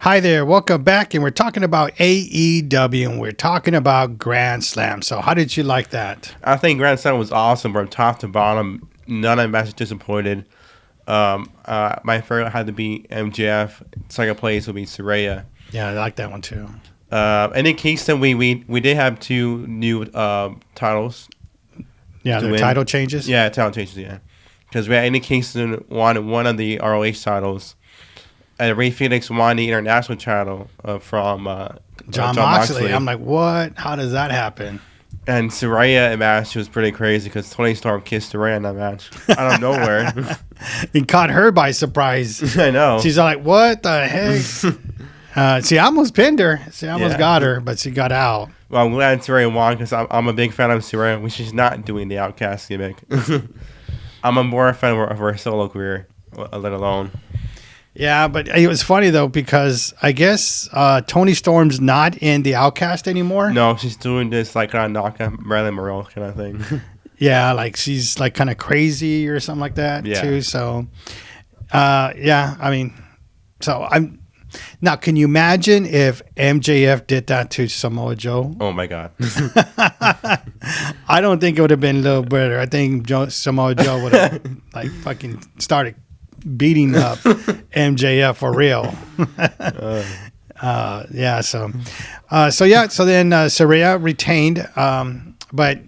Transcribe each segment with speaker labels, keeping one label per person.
Speaker 1: Hi there, welcome back, and we're talking about AEW, and we're talking about Grand Slam. So how did you like that?
Speaker 2: I think Grand Slam was awesome from top to bottom. None of the matches disappointed. My favorite had to be MJF. Second place would be Saraya.
Speaker 1: Yeah, I like that one too.
Speaker 2: And in Kingston, we did have two new titles.
Speaker 1: Yeah, the title changes?
Speaker 2: Yeah, title changes, yeah. Because we had Eddie Kingston won one of the ROH titles. And Ray Phoenix won the international title from
Speaker 1: John Moxley. I'm like, what? How does that happen?
Speaker 2: And Saraya match was pretty crazy because Tony Storm kissed Saraya in that match out of nowhere.
Speaker 1: He caught her by surprise.
Speaker 2: I know.
Speaker 1: She's like, what the heck? I almost pinned her. She almost got her, but she got out.
Speaker 2: Well, I'm glad Saraya won because I'm a big fan of Saraya, which she's not doing the Outcast gimmick. I'm a more fan of her solo career, let alone.
Speaker 1: Yeah, but it was funny, though, because I guess Tony Storm's not in the Outcast anymore.
Speaker 2: No, she's doing this like kind of knockout Marilyn Monroe kind of thing.
Speaker 1: Yeah, like she's like kind of crazy or something like that, too. So, yeah, I mean, so I'm... Now, can you imagine if MJF did that to Samoa Joe?
Speaker 2: Oh, my God.
Speaker 1: I don't think it would have been a little better. I think Samoa Joe would have like fucking started beating up MJF for real. Yeah, so then Saraya retained, but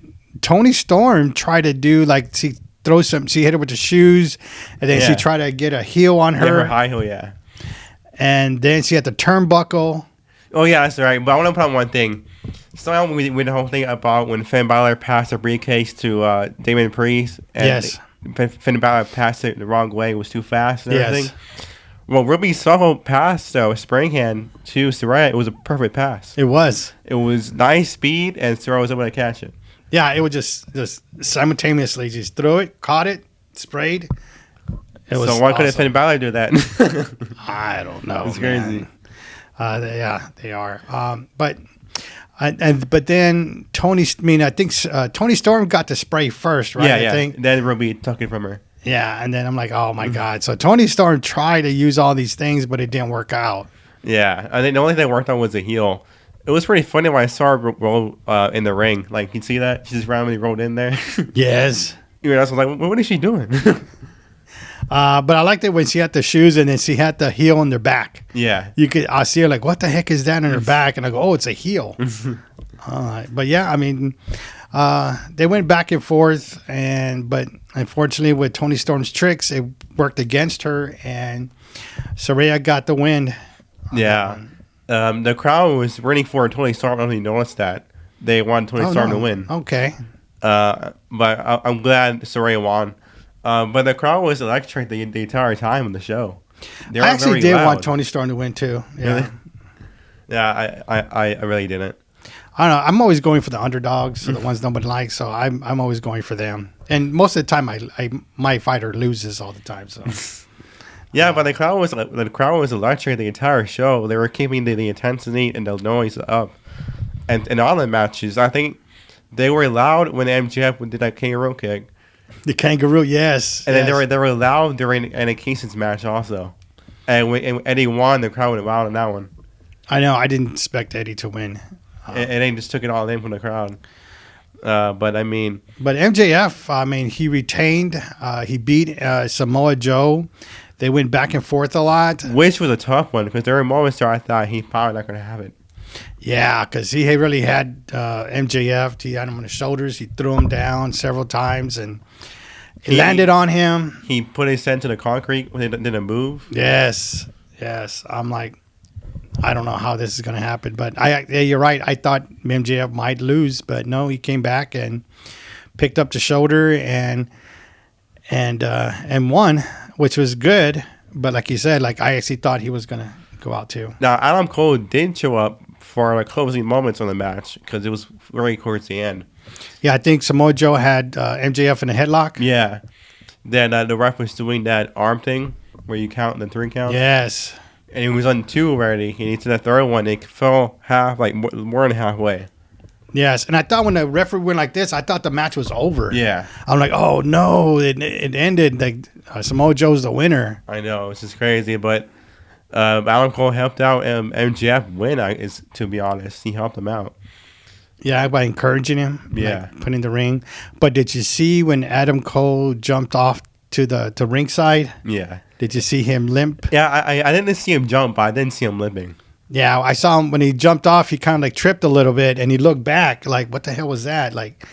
Speaker 1: Tony Storm tried to do like she hit her with the shoes, and then she tried to get a heel on her.
Speaker 2: Yeah, her high heel, yeah.
Speaker 1: And then she had the turnbuckle.
Speaker 2: Oh yeah, that's right. But I want to put on one thing. So with the whole thing about when Finn Balor passed the briefcase to Damon Priest, and Finn Balor passed it the wrong way. It was too fast and everything. Well, Ruby Soho passed a spring hand to Saraya. It was a perfect pass.
Speaker 1: It was.
Speaker 2: It was nice speed, and Saraya was able to catch it.
Speaker 1: Yeah, it was just simultaneously just threw it, caught it, sprayed. It was
Speaker 2: so why couldn't Finn Balor do that?
Speaker 1: I don't know.
Speaker 2: It's crazy.
Speaker 1: They are. But then Tony Storm got the spray first, right?
Speaker 2: Yeah.
Speaker 1: I think.
Speaker 2: Then Ruby took it from her.
Speaker 1: Yeah, and then I'm like, oh my God. So Tony Storm tried to use all these things, but it didn't work out.
Speaker 2: Yeah, I think the only thing that worked out was the heel. It was pretty funny when I saw her roll in the ring. Like, you see that? She just randomly rolled in there.
Speaker 1: Yes.
Speaker 2: I was like, what is she doing?
Speaker 1: But I liked it when she had the shoes and then she had the heel on their back.
Speaker 2: Yeah.
Speaker 1: I see her like, what the heck is that in her back? And I go, oh, it's a heel. But yeah, I mean, they went back and forth, but unfortunately with Tony Storm's tricks, it worked against her, and Saraya got the win.
Speaker 2: Yeah. The crowd was rooting for Tony Storm. I don't know if you noticed that. They wanted Tony Storm to win.
Speaker 1: Okay.
Speaker 2: But I'm glad Saraya won. But the crowd was electric the entire time of the show.
Speaker 1: I actually did want Tony Storm to win too. Yeah.
Speaker 2: Really? Yeah, I really didn't.
Speaker 1: I don't know. I'm always going for the underdogs, so the ones nobody likes. So I'm always going for them. And most of the time, my fighter loses all the time. So.
Speaker 2: Yeah, but the crowd was electric the entire show. They were keeping the intensity and the noise up, and in all the matches, I think they were loud when MJF did that kangaroo kick.
Speaker 1: The kangaroo, yes.
Speaker 2: And then they were loud during Eddie Kingston's match also. And when Eddie won, the crowd went wild on that one.
Speaker 1: I know. I didn't expect Eddie to win.
Speaker 2: And they just took it all in from the crowd. But
Speaker 1: MJF, I mean, he retained. He beat Samoa Joe. They went back and forth a lot.
Speaker 2: Which was a tough one because there were moments where I thought he probably not going to have it.
Speaker 1: Yeah, because he really had MJF. He had him on his shoulders. He threw him down several times, and he landed on him.
Speaker 2: He put his head to the concrete when he didn't move.
Speaker 1: Yes. I'm like, I don't know how this is going to happen. But you're right. I thought MJF might lose, but no, he came back and picked up the shoulder and won, which was good. But like you said, like I actually thought he was going to go out too.
Speaker 2: Now, Adam Cole did show up for like closing moments on the match because it was very towards the end.
Speaker 1: Yeah, I think Samoa Joe had MJF in a headlock.
Speaker 2: Yeah. Then the ref was doing that arm thing where you count the 3 count.
Speaker 1: Yes.
Speaker 2: And he was on 2 already. He needs to the third one. It fell more than halfway.
Speaker 1: Yes, and I thought when the referee went like this, I thought the match was over.
Speaker 2: Yeah.
Speaker 1: I'm like, oh no, it ended. Like Samoa Joe's the winner.
Speaker 2: I know, it's just crazy, but Adam Cole helped out MJF win. To be honest, he helped him out.
Speaker 1: Yeah, by encouraging him.
Speaker 2: Yeah,
Speaker 1: like putting the ring. But did you see when Adam Cole jumped off to the ringside?
Speaker 2: Yeah.
Speaker 1: Did you see him limp?
Speaker 2: Yeah, I didn't see him jump, but I didn't see him limping.
Speaker 1: Yeah, I saw him when he jumped off. He kind of like tripped a little bit, and he looked back like, "What the hell was that?" Like,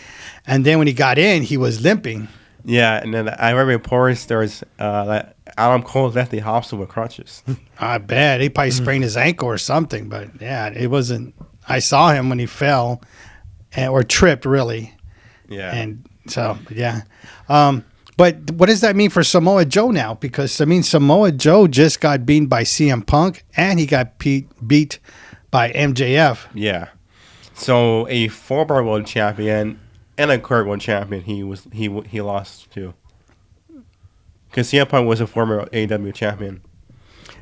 Speaker 1: and then when he got in, he was limping.
Speaker 2: Yeah, and then I read reports there was that Adam Cole left the hospital with crutches.
Speaker 1: I bet he probably sprained his ankle or something. But yeah, it wasn't. I saw him when he fell, or tripped really.
Speaker 2: Yeah,
Speaker 1: and so yeah. But what does that mean for Samoa Joe now? Because, I mean, Samoa Joe just got beaten by CM Punk, and he got beat by MJF.
Speaker 2: Yeah. So a former world champion and a current world champion he lost to. Because CM Punk was a former AEW champion.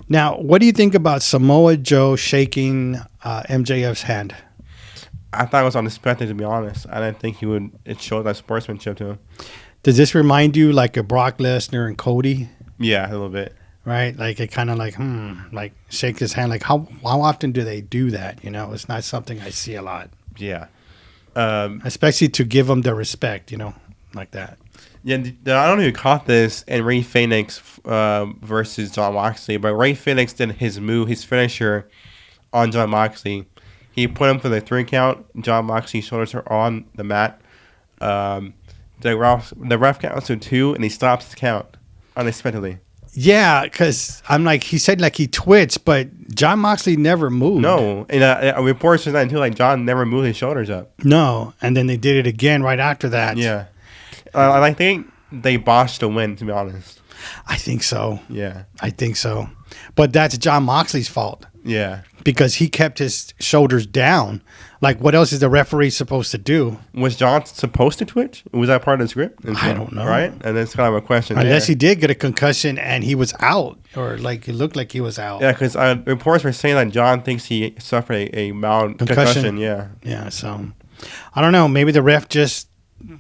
Speaker 1: Now, what do you think about Samoa Joe shaking MJF's hand?
Speaker 2: I thought it was unexpected, to be honest. I didn't think it showed that sportsmanship to him.
Speaker 1: Does this remind you like a Brock Lesnar and Cody?
Speaker 2: Yeah, a little bit.
Speaker 1: Right? Like it kind of like, like shake his hand. Like how often do they do that? You know, it's not something I see a lot.
Speaker 2: Yeah.
Speaker 1: Especially to give them the respect, you know, like that.
Speaker 2: Yeah, I don't know if you caught this in Rey Fenix versus Jon Moxley, but Rey Fenix did his finisher on Jon Moxley. He put him for the 3 count. Jon Moxley's shoulders are on the mat. The ref counts to 2, and he stops the count unexpectedly.
Speaker 1: Yeah, because I'm like, he said like he twitched, but Jon Moxley never moved.
Speaker 2: No, and a report says that too. Like John never moved his shoulders up.
Speaker 1: No, and then they did it again right after that.
Speaker 2: Yeah, I think they botched the win. To be honest,
Speaker 1: I think so.
Speaker 2: Yeah,
Speaker 1: I think so. But that's Jon Moxley's fault.
Speaker 2: Yeah,
Speaker 1: because he kept his shoulders down. Like, what else is the referee supposed to do?
Speaker 2: Was John supposed to twitch? Was that part of the script?
Speaker 1: I don't know.
Speaker 2: Right? And that's kind of a question.
Speaker 1: Unless he did get a concussion and he was out, or like it looked like he was out.
Speaker 2: Yeah, because reports were saying that John thinks he suffered a mild concussion. Yeah.
Speaker 1: Yeah, so I don't know. Maybe the ref just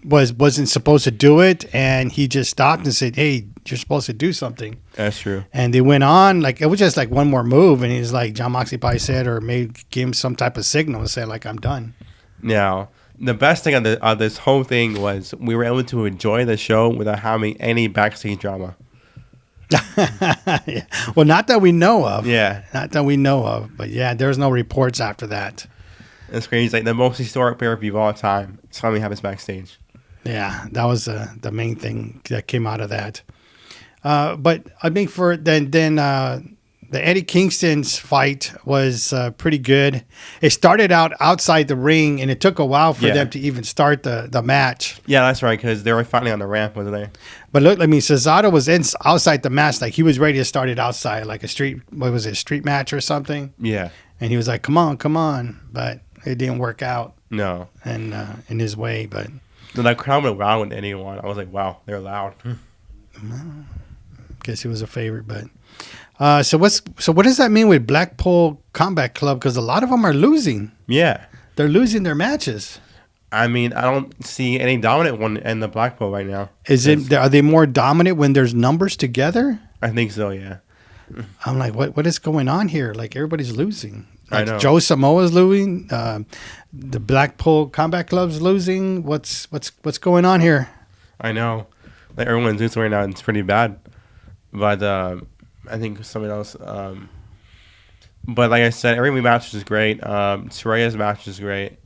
Speaker 1: wasn't supposed to do it, and he just stopped and said, "Hey, you're supposed to do something."
Speaker 2: That's true.
Speaker 1: And they went on, like it was just like one more move, and he's like, Jon Moxley probably said, or maybe gave him some type of signal and said, like, "I'm done."
Speaker 2: Now, the best thing of this whole thing was we were able to enjoy the show without having any backstage drama.
Speaker 1: Yeah. Well, not that we know of.
Speaker 2: Yeah,
Speaker 1: not that we know of, but yeah, there's no reports after that.
Speaker 2: It's crazy. It's like the most historic pay-per-view of all time. It's finally happens backstage.
Speaker 1: Yeah, that was the main thing that came out of that. But I think for then the Eddie Kingston's fight was pretty good. It started out outside the ring, and it took a while for them to even start the match.
Speaker 2: Yeah, that's right, because they were finally on the ramp, wasn't they?
Speaker 1: But look, I mean, Cesaro was outside the match. Like, he was ready to start it outside, like a street match or something?
Speaker 2: Yeah.
Speaker 1: And he was like, come on. But it didn't work out.
Speaker 2: No.
Speaker 1: And in his way, but...
Speaker 2: The crowd went wild with anyone. I was like, wow, they're loud.
Speaker 1: Guess he was a favorite, but... So what does that mean with Blackpool Combat Club? Because a lot of them are losing.
Speaker 2: Yeah.
Speaker 1: They're losing their matches.
Speaker 2: I mean, I don't see any dominant one in the Blackpool right now.
Speaker 1: Are they more dominant when there's numbers together?
Speaker 2: I think so, yeah.
Speaker 1: I'm like, what is going on here? Like, everybody's losing. Like,
Speaker 2: I know.
Speaker 1: Joe Samoa's losing. The Blackpool Combat Club's losing. What's going on here?
Speaker 2: I know. Like, everyone's losing right now. It's pretty bad. But I think something else. But like I said, every match is great. Saraya's match is great.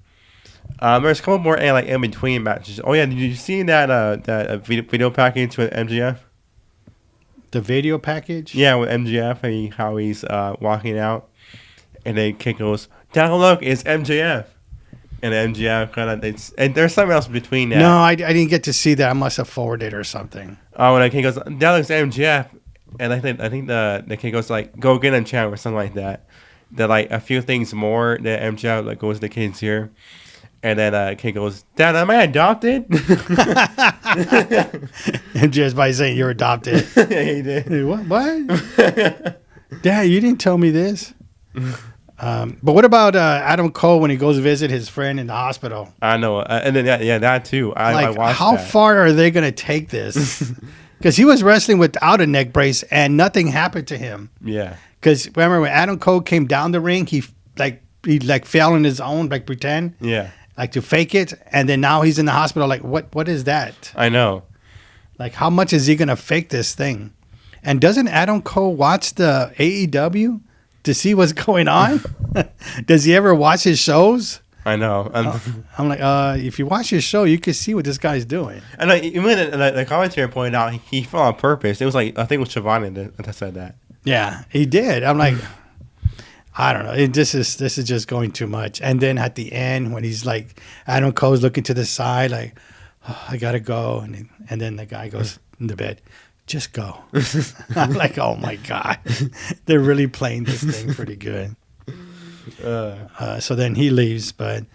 Speaker 2: There's a couple more in between matches. Oh yeah, did you see that video package with MJF?
Speaker 1: The video package?
Speaker 2: Yeah, with MJF, how he's walking out, and then Kid goes, "Down look, it's MJF," and MJF and there's something else between that.
Speaker 1: No, I didn't get to see that. I must have forwarded or something.
Speaker 2: Oh, and the Kid goes, "Down looks MJF," and I think the Kid goes like, "Go get him, champ," or something like that. That like a few things more that MJF like goes to the Kid's here. And then Kid goes, "Dad, am I adopted?"
Speaker 1: And just by saying you're adopted.
Speaker 2: Yeah, he did.
Speaker 1: What? Dad, you didn't tell me this. But what about Adam Cole when he goes to visit his friend in the hospital?
Speaker 2: I know. And then, that too. I watched
Speaker 1: how
Speaker 2: that.
Speaker 1: far are they going to take this? Because he was wrestling without a neck brace and nothing happened to him.
Speaker 2: Yeah.
Speaker 1: Because remember when Adam Cole came down the ring, he fell on his own, like pretend.
Speaker 2: Yeah.
Speaker 1: Like to fake it, and then now he's in the hospital. Like, what is that?
Speaker 2: I know.
Speaker 1: Like, how much is he gonna fake this thing? And doesn't Adam Cole watch the AEW to see what's going on? Does he ever watch his shows?
Speaker 2: I know.
Speaker 1: I'm like, if you watch his show, you can see what this guy's doing.
Speaker 2: And even the commentator pointed out he fell on purpose. It was like, I think it was Shivani that said that.
Speaker 1: Yeah, he did. I'm like, I don't know. This is just going too much. And then at the end, when he's like, Adam Cole's looking to the side, like, oh, I gotta go, and then the guy goes in the bed, just go. I'm like, oh my god, they're really playing this thing pretty good. So then he leaves, but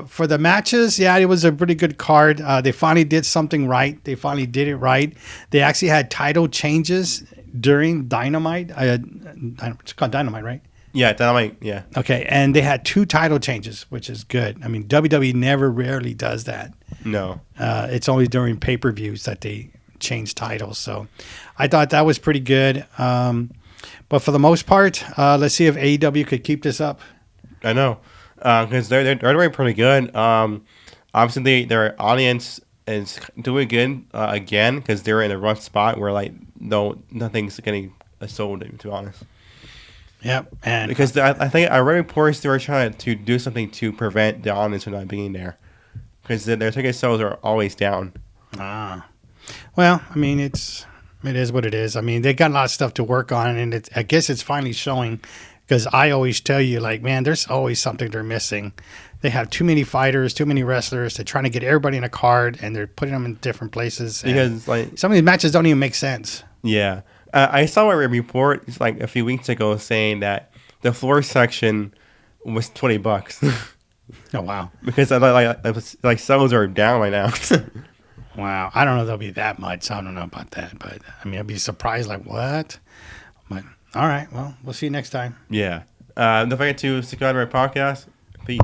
Speaker 1: for the matches, yeah, it was a pretty good card. They finally did something right. They finally did it right. They actually had title changes during Dynamite. It's called Dynamite, right?
Speaker 2: Yeah, Dynamite, yeah.
Speaker 1: Okay, and they had 2 title changes, which is good. I mean, WWE rarely does that.
Speaker 2: No.
Speaker 1: It's only during pay-per-views that they change titles. So I thought that was pretty good. But for the most part, let's see if AEW could keep this up.
Speaker 2: I know. Because they're doing pretty good. Obviously, their audience is doing good again because they're in a rough spot where, like, nothing's getting sold, to be honest.
Speaker 1: Yep, and
Speaker 2: because I think I read reports they were trying to do something to prevent the audience from not being there, because their ticket sales are always down.
Speaker 1: Well, I mean it is what it is. I mean they got a lot of stuff to work on, and I guess it's finally showing. Because I always tell you, like, man, there's always something they're missing. They have too many fighters, too many wrestlers. They're trying to get everybody in a card, and they're putting them in different places.
Speaker 2: Because like
Speaker 1: some of these matches don't even make sense.
Speaker 2: Yeah. I saw a report like a few weeks ago saying that the floor section was $20.
Speaker 1: Oh wow!
Speaker 2: Because like sales are down right now.
Speaker 1: Wow, I don't know if there'll be that much. I don't know about that, but I mean, I'd be surprised. Like what? But all right, well, we'll see you next time.
Speaker 2: Yeah. Don't forget to subscribe to our podcast. Peace.